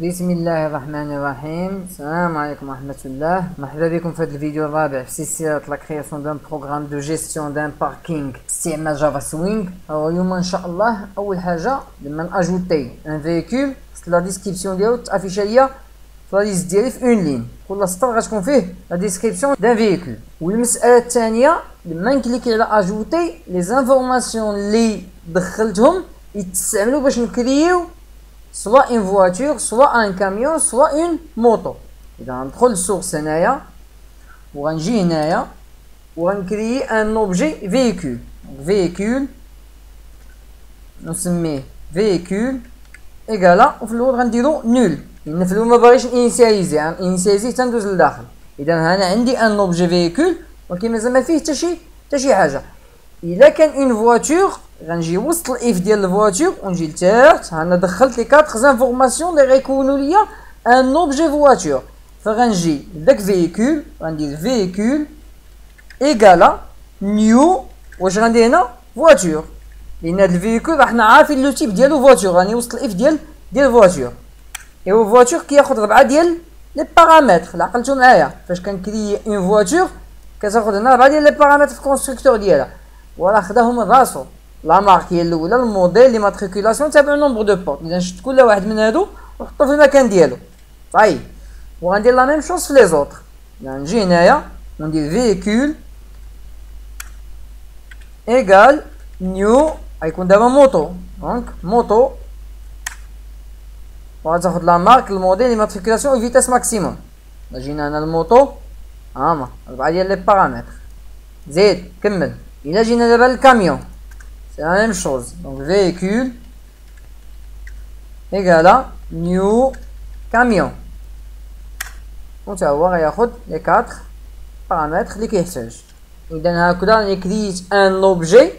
بسم الله الرحمن الرحيم. السلام عليكم ورحمة الله. مرحبا بكم في هذا الفيديو الرابع في سلسلة لا كرياسيون دان بروغرام دو جيستيون دان باركينغ باستعمال جافا سوينغ. اليوم ان شاء الله اول حاجة لما ناجوتي ان فيكول لا ديسكريبسيون ديالو تافيش ليا في لا ليست ديالي في اون لين، كل سطر غتكون فيه لا ديسكريبسيون دان فيكول. والمسألة الثانية لما نكليكي على اجوتي لي زانفورماسيون اللي دخلتهم يتستعملوا باش نكريو soit une voiture, soit un camion, soit une moto. إذا غندخل للسورس هنايا وغنجي هنايا وغنكريي ان اوبجي فيكول. فيكول نسميه فيكول ايكالا وفي الاول غنديرو نول، لان في الاول ما باغيش انيسياليزي، انيسياليزي تندوز للداخل. اذا هنا عندي ان اوبجي فيكول ولكن مازال ما فيه حتى شي حاجه. الا كان اون فواتور غنجي وسط الاف ديال الفواتور ونجي لتحت. هنا دخلت لي 4 زانفورماسيون اللي غيكونوا ليا ان اوبجي فواتور، فغنجي لداك فيكول غندير فيكول ايكالا نيو. واش غندير هنا؟ فواتور، لان هاد الفيكول راه حنا عارفين لو تيب ديالو فواتور، راني وسط الاف ديال الفواتور. ايوا فواتور كياخذ 4 ديال لي بارامتر. عقلتو معايا فاش كنكري اون فواتور كتاخذ هنا 4 ديال لي بارامتر في الكونستركتور ديالها، ولا خداهم من راسو. لا مارك هي الاولى، الموديل، لي ماتريكولاسيون تابع نومبر دو بورت. اذا شفت كل واحد من هادو وحطو في المكان ديالو. طيب وغندير لا ميم شوز في لي زوطر. نجي هنايا وندير فيكول ايكال نيو، غيكون دابا موطو. دونك موطو وغتاخد لا مارك، الموديل، لي ماتريكولاسيون، فيتاس ماكسيموم. جينا هنا الموطو هاهما 4 ديال لي بارامتر. زيد كمل. الا جينا دابا للكاميون c'est la même chose. Donc véhicule égale à new camion. وتا هو غياخد لي 4 بارامتر اللي كيحتاج. اذا هكذا راني كريت ان اوبجي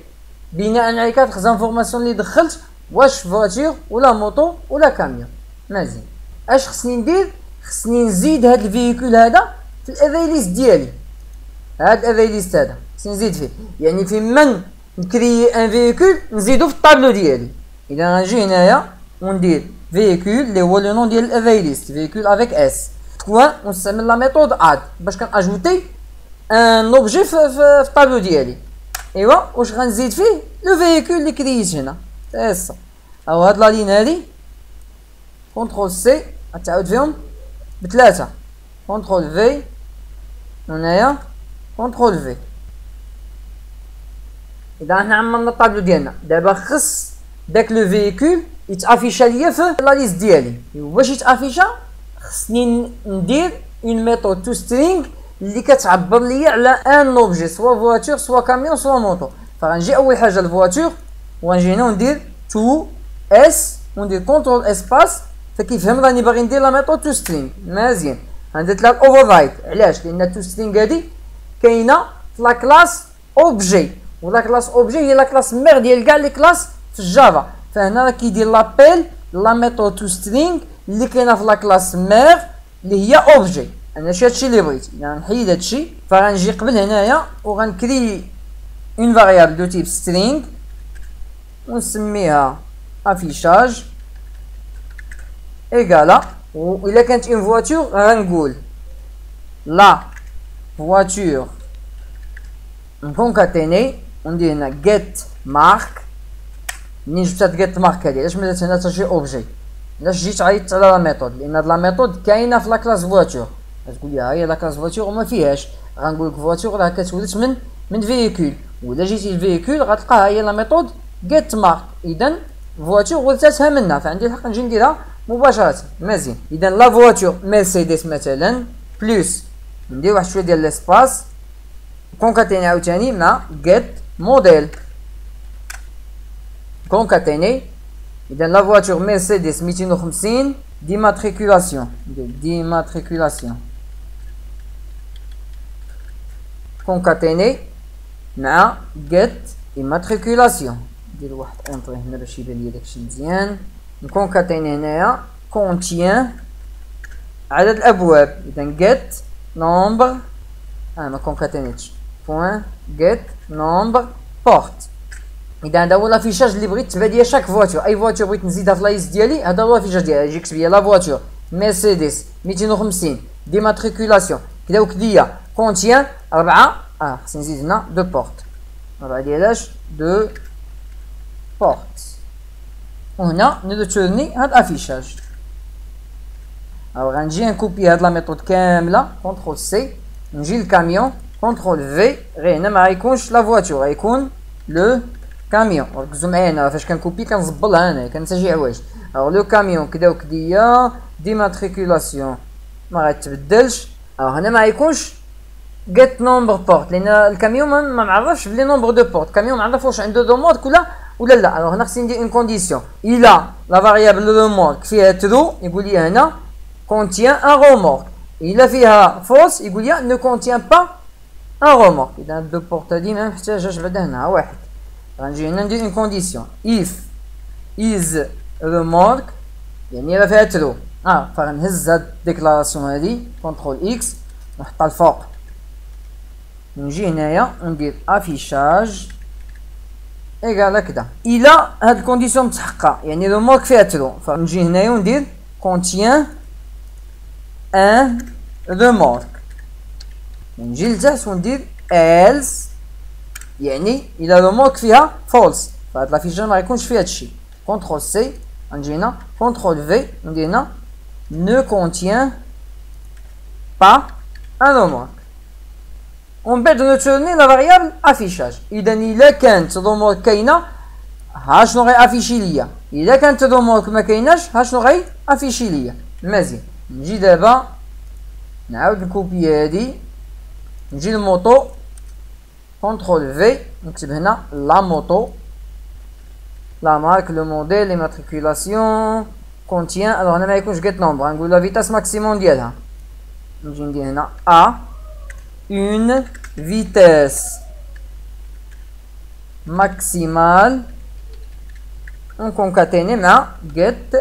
بناء على 4 زانفورماسيون اللي دخلت، واش فواتور ولا موطو ولا كاميون. مزيان اش خصني ندير؟ خصني نزيد هاد الفيكول هذا في الافيليست ديالي. هاد الافيليست هذا خصني نزيد فيه، يعني في من نكري ان فيكول نزيدو في الطابلو ديالي. اذا غنجي هنايا وندير فيكول اللي هو لو نون ديال الافيليست، فيكول افيك اس بوان، ونستعمل لا ميثود اد باش كناجوتي ان اوبجي في الطابلو ديالي. ايوا واش غنزيد فيه؟ لو فيكول اللي كريت هنا. سا او هاد لا لين هادي كونترول سي غتعاود فيهم بثلاثه، كونترول في هنايا كونترول في. اذا حنا عملنا الطابلو ديالنا، دابا خص داك لو فيكول يتافيشا ليا في لا ليست ديالي. باش يتافيشا خصني ندير اون ميثود تو سترينغ اللي كتعبر ليا على ان اوبجي، سوا فواتور سوا كاميون سوا موطو. فغنجي اول حاجه الفواتور وغنجي هنا وندير تو اس وندير كونترول اسباس، فكيفهم راني باغي ندير لا ميثود تو سترينغ. مزيان غندير لها الاوفر رايت. علاش؟ لان تو سترينغ هادي كاينه في لا كلاس اوبجي، ولا كلاس اوبجي هي لا كلاس مير ديال كاع لي كلاس في الجافا. فهنا راه كيدير لابيل لا ميثود تو سترينغ اللي كاينه في لا كلاس مير اللي هي اوبجي. انا هادشي اللي بغيت، يعني نحيد هادشي. فغنجي قبل هنايا وغنكري اون فاريابل دو تيب سترينغ ونسميها افيشاج ايكالا. والا كانت اون فواتور غنقول لا فواتور نكونكاتيني وندير هنا جيت مارك. منين جبت هاد جيت مارك هادي؟ علاش ما درت هنا حتى شي اوبجي؟ علاش جيت عيطت على لا ميثود؟ لان هاد لا ميثود كاينه في لا كلاس فواتور. غتقول لي ها هي لا كلاس فواتور وما فيهاش. غنقول لك فواتور راه كتولد من فيكول، ولا جيتي الفيكول غتلقاها هي لا ميثود جيت مارك. اذا فواتور ولدتها منها، فعندي الحق نجي نديرها مباشره. مزيان. اذا لا فواتور مرسيدس مثلا بلس ندير واحد شويه ديال ليسباس كونكاتيني عاوتاني مع جيت موديل كونكاتيني. اذا لا فواتور مرسيدس 250 ديماتريكولاسيون كونكاتيني مع جيت ايماتريكولاسيون. ندير واحد انطري هنا باش يبان ليا داكشي مزيان. نكونكاتيني هنايا كونتيان عدد الابواب. اذا جيت نومبر ما كونكاتينيتش بوان جيت نومبر بورت. اذا هذا هو لافيشاج اللي بغيت تبان ليا شاك فواتور. اي فواتور بغيت نزيدها في لايست ديالي هذا هو لافيشاج ديالها. يجي يكتب لي لا فواتور مرسيدس 250 ديماتريكولاسيون كدا وكدية كونتيان 4 خصني نزيد هنا 2 بورت 4 ديالاش 2 بورت وهنا نرتورني هاد الافيشاج. غنجي نكوبي هاد لا ميثود كاملة كونترول سي نجي للكاميون كونترول في غير هنا ما غيكونش لا فواتور غيكون لو كاميون. ركزوا معايا هنا فاش كنكوبي كنزبلها انا كنسى شي حوايج. لو كاميون كدا وكدية ديماتريكولاسيون ما غتبدلش. هنا ما غيكونش get نومبر بورت لان الكاميون ما معرفش بلي نومبر دو بورت الكاميون ما عرفش واش عنده دو مارك ولا لا. هنا خصني ندير اون كونديسيون الا لا فاريابل لو مارك فيها ترو يقول لي هنا contient un remorque. الا فيها فولس يقول لي ne contient pas un remorque. اذا دو بورت هادي ما محتاجاش بعدا هنا واحد. غنجي هنا ندير اون كونديسيون if is remorque يعني الا فيها ترو فغنهز هاد الديكلاراسيون هادي كونترول اكس نحطها الفوق نجي هنايا وندير افيشاج ايكال هكدا. الا هاد الكونديسيون متحققه يعني رومارك فيها ترو فنجي هنايا وندير كونتيان ان رومارك نجي لتحت وندير else يعني الا رومارك فيها فولس فهاد لافيشاج ما غيكونش فيها هادشي. كونترول سي نجي هنا كونترول في ندير هنا ne contient pas un remarque. ومن بعد نتورني لا فاريابل افيشاج. اذا الا كانت رومارك كاينه ها شنو غي افيشي ليا الا كانت رومارك ما كايناش ها شنو غي افيشي ليا. مزيان نجي دابا نعاود نكوبي هادي نجي للموطو كونترول في نكتب هنا لا موطو لا مارك لو موديل لي ماتريكولاسيون contient alors هنا ما يكونش get number غنقول لا فيتاس ماكسيموم ديالها نجي ندير هنا une vitesse maximale ونكونكاتيني مع get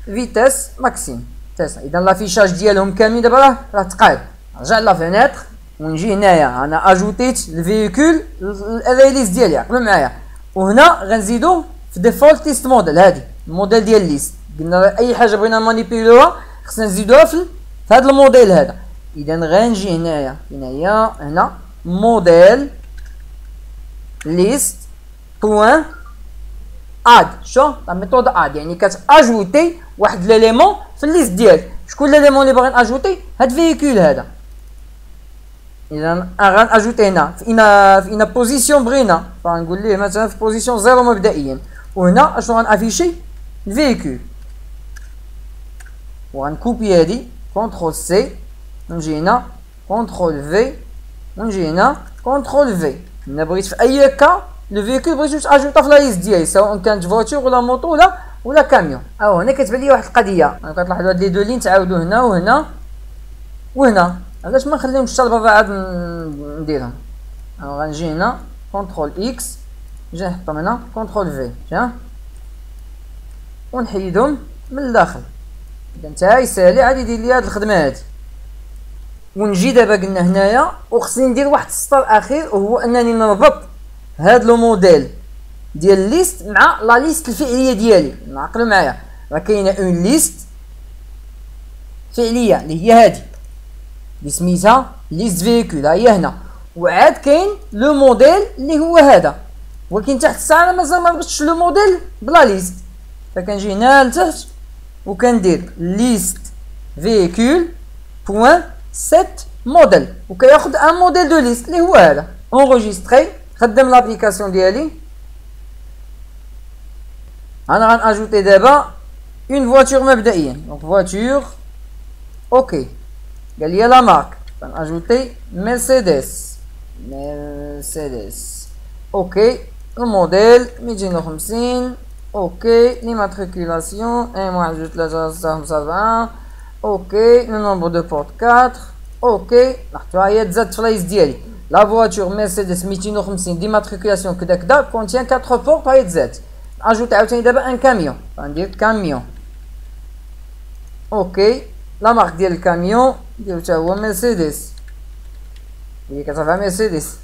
vitesse maxime. اذا لافيشاج ديالهم كاملين دابا راه تقاد. نرجع لا فينيتر ونجي هنايا انا اجوتيت الفيكول الريليز ديالي عقلوا معايا وهنا غنزيدو في ديفولت ليست موديل هادي الموديل ديال ليست قلنا اي حاجه بغينا مانيبيلوها خصنا نزيدوها في هذا الموديل هذا. اذا غنجي هنايا هنا موديل ليست بوين اد شو لا ميثود اد يعني كتاجوتي واحد ليليمون في الليست ديالك. شكون ليليمون اللي باغي ناجوتي هاد الفيكول هذا. اذا غناجوتي هنا في انا بوزيسيون بغينا فنقول ليه مثلا في بوزيسيون زيرو مبدئيا وهنا اشنو غنافيشي الفيكول وغنكوبي هادي كونترول سي نجي هنا كونترول في ونجي هنا كونترول في. انا بغيت في اي كا لو فيكول بغيت اجوطا في لا ليست ديالي سواء كانت فواتور ولا موطو ولا كاميون. هنا كتبان لي واحد القضيه كتلاحظوا هاد لي دو لين تعاودوا هنا وهنا علاش ما نخليهمش حتى لبابا عاد نديرهم. غنجي هنا كونترول اكس نجي نحطهم هنا كونترول في ونحيدهم من الداخل. اذا نتا يسالي عاد يدير لي هاد الخدمه هادي. ونجي دابا قلنا هنايا وخصني ندير واحد السطر اخير وهو انني نربط هاد لو موديل ديال ليست مع لا ليست الفعليه ديالي. عقلوا معايا راه كاينه اون ليست فعليه اللي هي هادي اللي سميتها ليست فيكول هي هنا وعاد كاين لو موديل اللي هو هذا ولكن تحت الساعه مازال ما ربطتش لو موديل بلا ليست فكنجي هنا لتحت وكندير ليست فيكول بوين سيت موديل وكياخذ ان موديل دو ليست اللي هو هذا اونغيستري خدم لابليكاسيون ديالي. انا غناجوتي دابا اون فواتور مبدئيا دونك فواتور اوكي قال لي لا مارك غناجوتي مرسيدس اوكي الموديل 250 اوكي ليماتريكولاسيون 1 اوكي لو نومبر دو بورت 4 اوكي نحطوها هي تزاد في لايس ديالي لا فواتور مرسيدس 250 ديماتريكولاسيون كدا كدا كونتيان 4 بورت هي تزاد. اجوتي عاوتاني دابا ان كاميون غندير كاميون اوكي لا مارك ديال الكاميون ديالو حتى هو مرسيدس هي كترفع مرسيدس.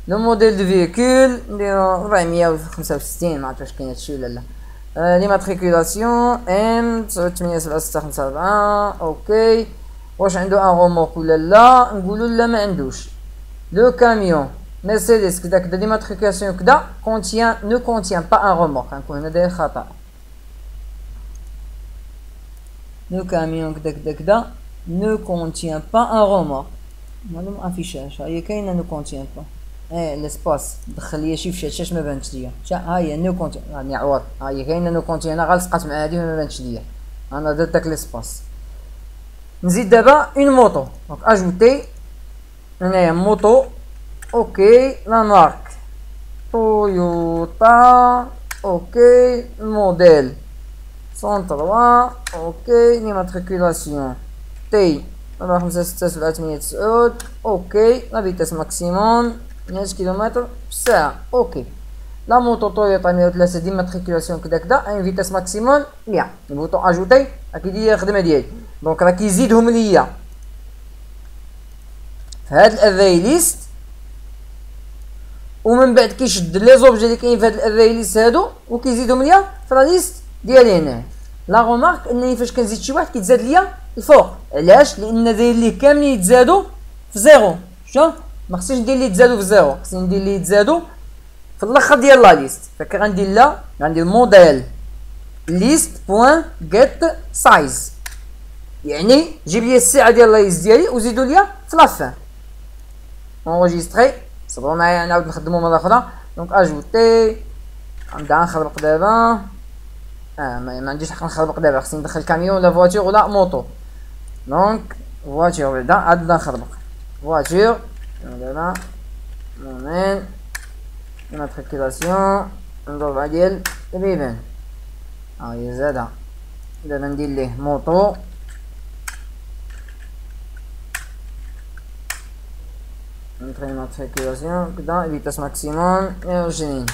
لو موديل دو فيكول نديرو 465 ما عرفتش واش كاين هادشي ولا لا ليماتريكولاسيون ام 8775 اوكي. واش عنده ان رومورك ولا لا؟ نقولوا لا ما عندوش. لو كاميون مرسيدس كدا كدا ليماتريكولاسيون كدا contient ne contient pas un remorque. نكون هنا داير خطأ. لو كاميون كدا كدا كدا ne contient pas un remorque. معلوم افيشاج هي كاينه نو كونتيان با. لاسباس دخل ليا شي في الشاشه ما بانتش ليا. ها هي نو كونتيان راني عوض. ها هي كاينه نو كونتيان انا غلصقات مع هادي ما بانتش ليا. انا درت داك لاسباس. نزيد دابا اون موطو دونك اجوتي هنايا موطو اوكي لا مارك تويوتا اوكي موديل 103 اوكي ليماتريكولاسيون تي 4679 اوكي لا فيتاس ماكسيموم 100 كيلومتر في الساعة اوكي. لا موتو تويوتا 103 دي ماتريكولاسيون كدا كدا ان فيتاس ماكسيموم 100. البوطون اجوتي راكي دير الخدمة ديالي دونك راه كيزيدهم ليا في هاد الافاي ليست ومن بعد كيشد لي زوبجي اللي كاين في هاد الافاي ليست هادو وكيزيدهم ليا في لا ليست ديالي هنا. لا رومارك انني فاش كنزيد شي واحد كيتزاد ليا الفوق. علاش؟ لان داير ليه كاملين يتزادوا في زيرو. شوف ما خصنيش ندير ليه يتزادوا في زيرو، خصني ندير ليه يتزادوا في الاخر ديال لا ليست. فكغندير لا غندير موديل ليست بوان جيت سايز يعني جيب لي السعه ديال لا ليست ديالي وزيدوا ليا في لافان. اونجستري صبروا معايا نعاود نخدمو مره اخرى. دونك اجوتي نبدا نخربق دابا. ما عنديش حق نخربق دابا، خصني ندخل كاميون ولا فواتور ولا موطو. دونك فواتور بعدا عاد نبدا نخربق فواتور دابا مومين ماتريكولاسيون الربع ديال البيبان. ها هي زادا دابا ندير ليه موطو نتري ماتريكولاسيون كدا فيتاس ماكسيموم 120.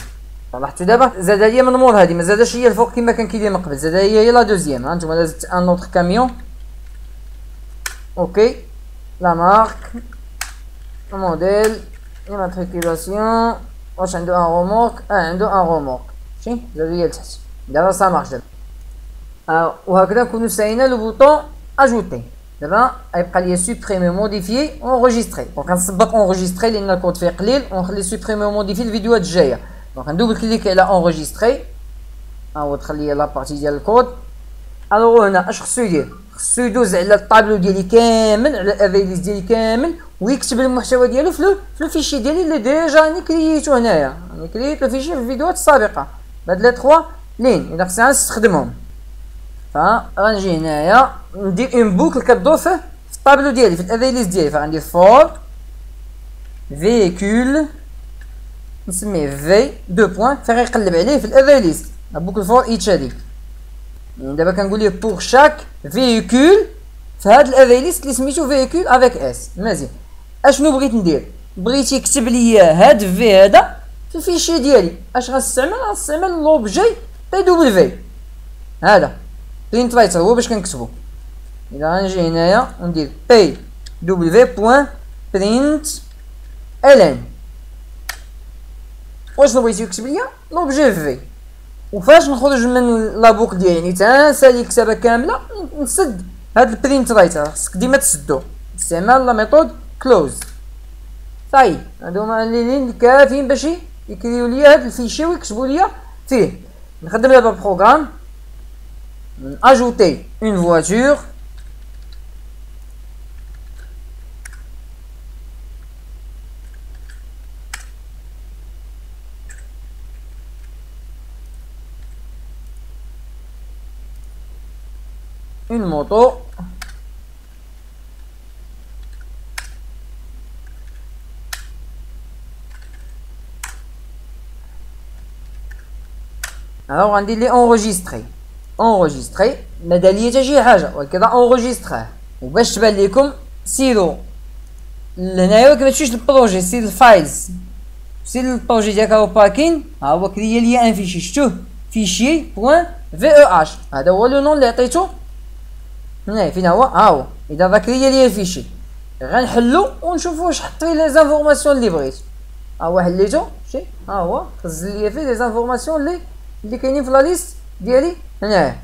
لاحظتوا دابا زاد ليا من مور هادي ما زادش هي الفوق كما كان كيدير من قبل، زاد هي لا دوزيام. ها نتوما زدت ان اوتر كاميون اوكي لا مارك موديل ليماتريكولاسيون واش عنده ان رومورك. عنده ان رومورك شي زاد ليا لتحت. دابا سا مارش دابا. وهكذا نكونوا ساينا لو بوطون اجوتي. دابا غيبقى ليا سوبريمي موديفيي اونجستري. دونك غنسبق اونجستري لان الكود فيه قليل ونخلي سوبريمي موديفيي الفيديوهات الجايه. دونك ندوبل كليك على اونجستري. ها هو دخل ليا لابارتي ديال الكود. الوغ هنا اش خصو يدير؟ خصو يدوز على الطابلو ديالي كامل على الافايليس ديالي كامل ويكتب المحتوى ديالو في الفيشي ديالي اللي ديجا راني كرييتو هنايا. راني كرييت الفيشي في الفيديوهات السابقه بهاد لي 3 لين الا خصني نستخدمهم. فغنجي هنايا ندير اون بوكل كدور في الطابلو ديالي في الافايليس ديالي. فغندير فور فيكول نسميه في دو بوين فغيقلب عليه في الافايليس بوكل فور ايتش هاديك. دابا كنقول ليه بور شاك فيكول في هاد الافايليس اللي سميتو فيكول افيك اس. مزيان اشنو بغيت ندير؟ بغيت يكتب ليا هاد في هذا في الفيشي ديالي. اش غنستعمل؟ غنستعمل لوبجي بي دبل في هذا برينت رايتر هو باش كنكتبو. اذا غنجي هنايا وندير بي دبل في بوين برينت الان. واش بغيت يكتب ليا؟ لوبجي في. وفاش نخرج من لابوك ديالي يعني تنسالي الكتابه كامله نسد هاد البرينت رايتر. خصك ديما تسدو باستعمال لا ميثود كلوز. صاي هادو هما اللي كافيين باش يكريو ليا هاد الفيشي ويكتبوا ليا فيه. نخدم دابا بروغرام اجوتي اون فواتور une moto alors غندير لي اونجستري مادا ليا حتى شي حاجه ولكن اونجستراه. وباش تبان لكم سيروا لهنايا ما تمشيوش للبروجي سير الفايلز سير البروجي ديالك هو باكين. ها هو كريا ليا ان فيشي شفتوه فيشي بوين في او اش. هذا هو لو نون اللي عطيتو هنايا فين هو. ها هو اذا ذاك ليا الفيشي غنحلو ونشوفو واش حط فيه لي زانفورماسيون اللي بغيت. ها هو حليتو شي ها هو خزن ليا فيه لي زانفورماسيون اللي كاينين في لا ليست ديالي هنايا.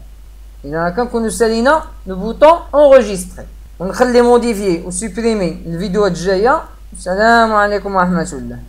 اذا كنكونوا سالينا لو بوطون اونغيستري ونخلي موديفيي وسوبريمي الفيديوهات الجايه. السلام عليكم ورحمه الله.